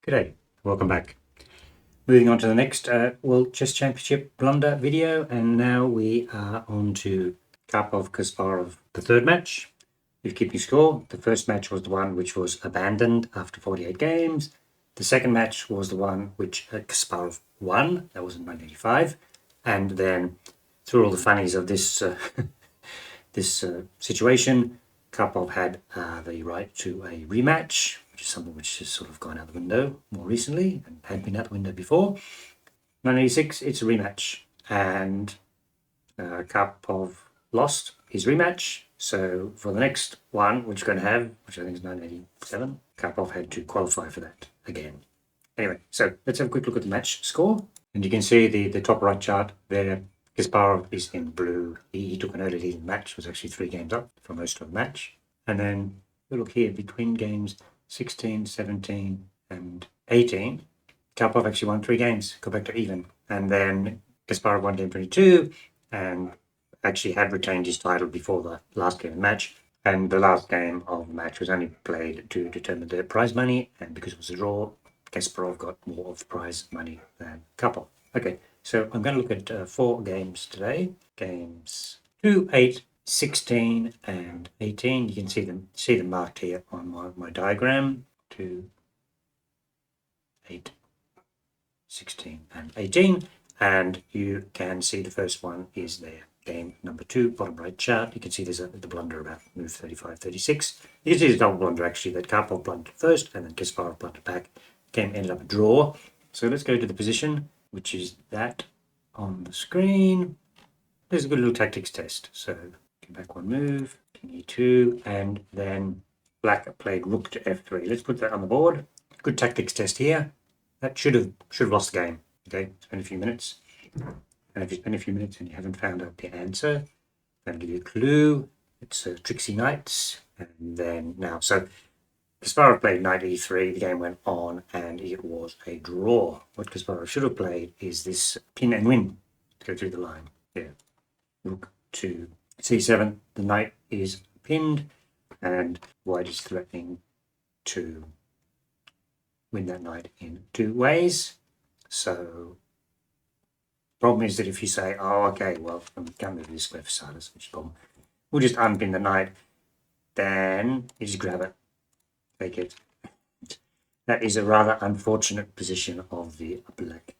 G'day, welcome back. Moving on to the next World Chess Championship blunder video, and now we are on to Kasparov, the third match. We're keeping score. The first match was the one which was abandoned after 48 games. The second match was the one which Kasparov won. That was in 1985. And then through all the funnies of this situation, Karpov had the right to a rematch, which is something which has sort of gone out the window more recently and had been out the window before. 1986, it's a rematch, and Karpov lost his rematch. So for the next one, which we're going to have, which I think is 1987, Karpov had to qualify for that again. Anyway, so let's have a quick look at the match score. And you can see the top right chart there. Kasparov is in blue. He took an early lead in the match, was actually 3 games up for most of the match. And then we look here between games 16, 17, and 18. Karpov actually won 3 games, got back to even. And then Kasparov won game 22 and actually had retained his title before the last game of the match. And the last game of the match was only played to determine the prize money. And because it was a draw, Kasparov got more of the prize money than Karpov. Okay, so I'm going to look at 4 games today. Games 2, 8, 16, and 18. You can see them marked here on my diagram. 2, 8, 16, and 18. And you can see the first one is there. Game number 2, bottom right chart. You can see there's the blunder about move 35, 36. You can see the double blunder actually, that Karpov blundered first and then Kasparov blundered back. Game ended up a draw. So let's go to the position, which is that on the screen. There's a good little tactics test. So go back one move, king e2, and then black played rook to f3. Let's put that on the board. Good tactics test here. That should have lost the game. Okay, spend a few minutes. And if you spend a few minutes and you haven't found out the answer, that'll give you a clue. It's Trixie Knights. And then now, so Kasparov played knight e3, the game went on, and it was a draw. What Kasparov should have played is this pin and win to go through the line. Here, rook to c7, the knight is pinned, and white is threatening to win that knight in 2 ways. So problem is that if you say, oh, okay, well, I can't move this square for Sardis, which is a problem. We'll just unpin the knight, then you just grab it, take it. That is a rather unfortunate position of the black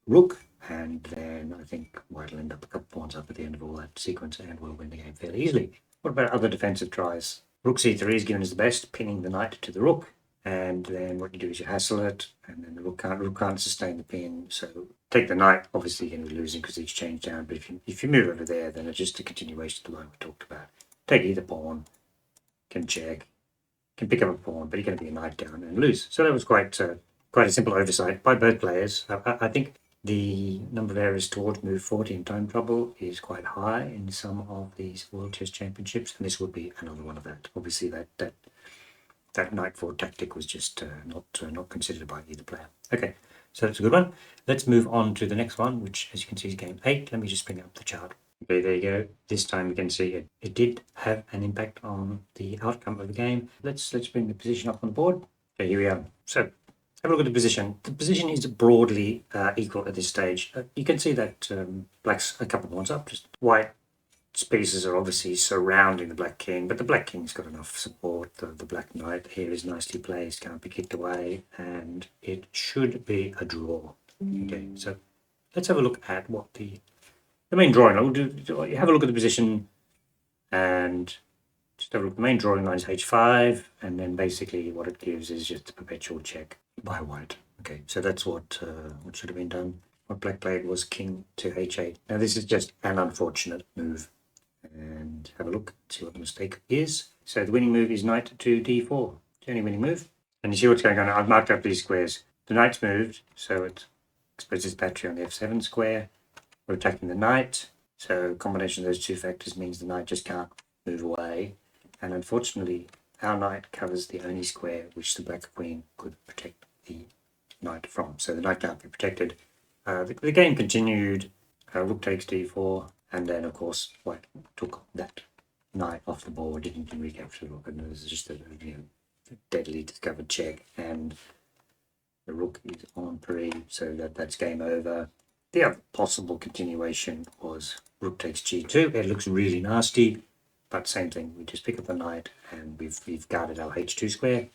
rook, and then I think white will end up a couple pawns up at the end of all that sequence and will win the game fairly easily. What about other defensive tries? Rook c3 is given as the best, pinning the knight to the rook, and then what you do is you hassle it, and then the rook can't sustain the pin, so take the knight. Obviously you're going to be losing because he's changed down, but if you move over there, then it's just a continuation of the line we talked about. Take either pawn, can check, can pick up a pawn, but you're going to be a knight down and lose. So that was quite a simple oversight by both players. I think the number of errors towards move 40 in time trouble is quite high in some of these World Chess Championships, and this would be another one of that. Obviously that knight forward tactic was just not considered by either player. Okay, so that's a good one. Let's move on to the next one, which, as you can see, is game 8. Let me just bring up the chart. Okay, there you go. This time you can see it did have an impact on the outcome of the game. Let's bring the position up on the board. Okay, here we are. So have a look at the position. The position is broadly equal at this stage. You can see that black's a couple of pawns up. Just white pieces are obviously surrounding the black king, but the black king's got enough support. The black knight here is nicely placed, can't be kicked away, and it should be a draw. Okay, so let's have a look at what the main drawing line. We'll have a look at the position and just have a look. The main drawing line is h5, and then basically what it gives is just a perpetual check by white. Okay, so that's what should have been done. What black played was king to h8. Now this is just an unfortunate move. And have a look, see what the mistake is. So the winning move is knight to d4. It's the only winning move. And you see what's going on. I've marked up these squares. The knight's moved, so it exposes battery on the f7 square. We're attacking the knight. So combination of those 2 factors means the knight just can't move away. And unfortunately, our knight covers the only square which the black queen could protect the knight from. So the knight can't be protected. The game continued. Rook takes d4. And then, of course, white took that knight off the board, didn't recapture the rook, and it was just a deadly discovered check. And The rook is on 3, so that's game over. The other possible continuation was rook takes g2. It looks really nasty, but same thing. We just pick up the knight, and we've guarded our h2 square,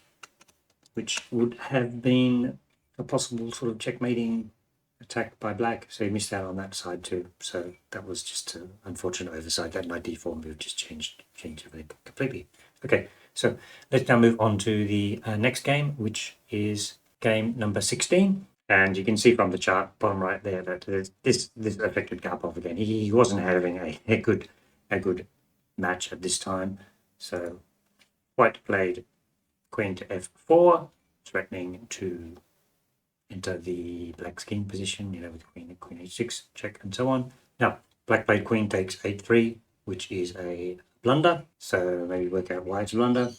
which would have been a possible sort of checkmating attack by black. So he missed out on that side too. So that was just an unfortunate oversight. That knight d4 move just changed everything completely. Okay, so let's now move on to the next game, which is game number 16. And you can see from the chart bottom right there that this affected Karpov again. He wasn't having a good match at this time. So white played queen to f4, threatening to enter the black's king position, with queen h6, check, and so on. Now, black played queen takes h3, which is a blunder. So maybe work out why it's a blunder,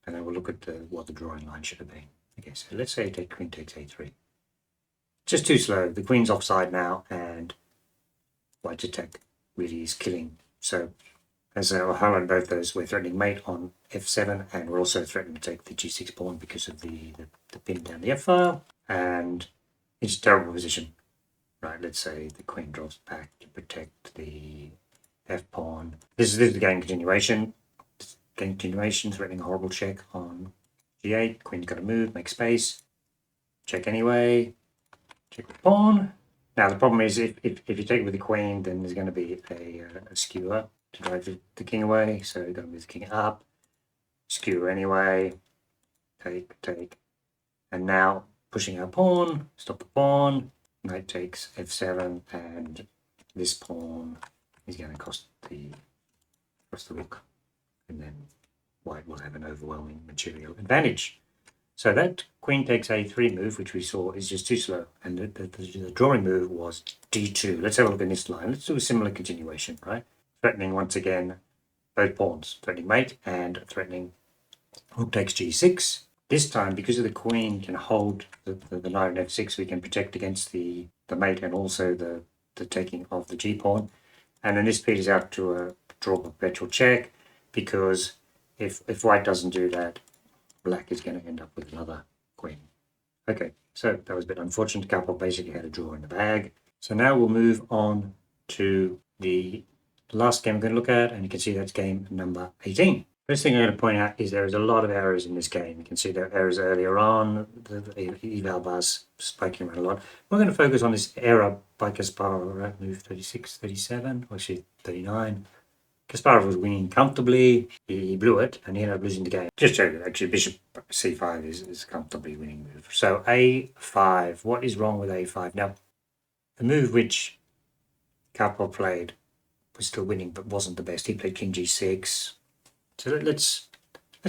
and then we'll look at what the drawing line should have been. Okay, so let's say queen takes a3. Just too slow. The queen's offside now, and white's attack really is killing. So as I'll highlight both those, we're threatening mate on f7, and we're also threatening to take the g6 pawn because of the pin down the f file, and it's a terrible position. Right, let's say the queen drops back to protect the f pawn. This is the game continuation. Game continuation, threatening a horrible check on g8. Queen's got to move, make space. Check anyway. Check the pawn. Now the problem is if you take it with the queen, then there's going to be a skewer to drive the king away. So you've got to move the king up. Skewer anyway. Take. And now pushing our pawn. Stop the pawn. Knight takes f7, and this pawn is going to cost the rook, and then white will have an overwhelming material advantage. So that queen takes a3 move, which we saw, is just too slow, and the drawing move was d2. Let's have a look at this line. Let's do a similar continuation, right? Threatening once again both pawns, threatening mate and threatening rook takes g6. This time, because of the queen can hold the knight on f6, we can protect against the mate and also the taking of the g-pawn. And then this peters out to a draw perpetual check, because if white doesn't do that, black is going to end up with another queen. Okay, so that was a bit unfortunate. Karpov basically had a draw in the bag. So now we'll move on to the last game we're going to look at, and you can see that's game number 18. First thing I'm going to point out is there is a lot of errors in this game. You can see there are errors earlier on, the eval bars spiking around a lot. We're going to focus on this error by Kasparov, right? Move 36, 37, or actually 39. Kasparov was winning comfortably. He blew it, and he ended up losing the game. Just show you, actually, bishop c5 is a comfortably winning move. So a5, what is wrong with a5? Now, the move which Karpov played was still winning, but wasn't the best. He played king g6. So let's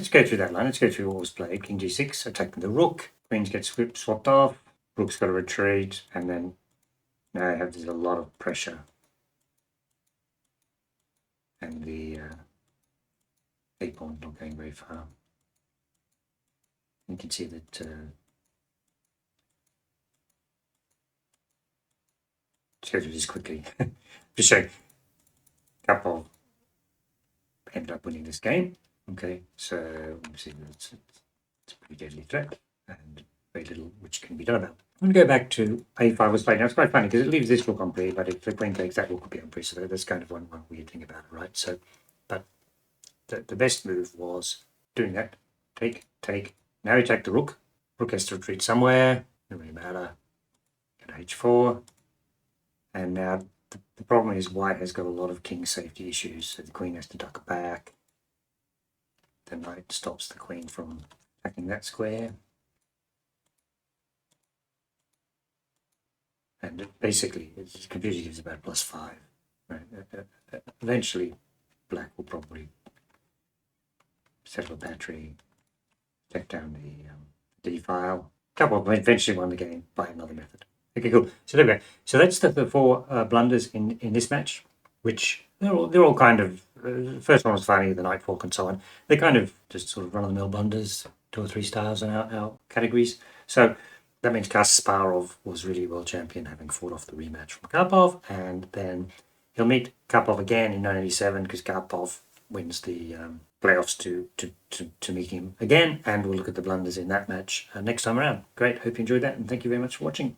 go through that line. Let's go through what was played. King g6, attacking the rook. Queens get swapped off. Rook's got to retreat, and then now I have there's a lot of pressure. And the a-pawn's not going very far. You can see that let's go through this quickly. Just show Karpov ended up winning this game. Okay, so obviously it's a pretty deadly threat, and very little which can be done about. I'm going to go back to a5 was played. Now it's quite funny because it leaves this rook on pre, but if the queen takes, that rook would be on pre. So that's kind of one weird thing about it, right? So, but the best move was doing that. Take. Now you take the rook. Rook has to retreat somewhere. Doesn't really matter. Go to h4. And now the problem is white has got a lot of king safety issues. So the queen has to duck back. The knight stops the queen from attacking that square. And basically, the computer gives about +5. Right? Eventually, black will probably settle a battery, take down the D file. Karpov eventually won the game by another method. Okay, cool. So there we go. So that's the 4 blunders in this match, which they're all kind of. The first one was funny, the knight fork and so on. They're kind of just sort of run-of-the-mill blunders, 2 or 3 stars in our categories. So that means Kasparov was really world champion, having fought off the rematch from Karpov, and then he'll meet Karpov again in 1987 because Karpov wins the playoffs to meet him again, and we'll look at the blunders in that match next time around. Great, hope you enjoyed that, and thank you very much for watching.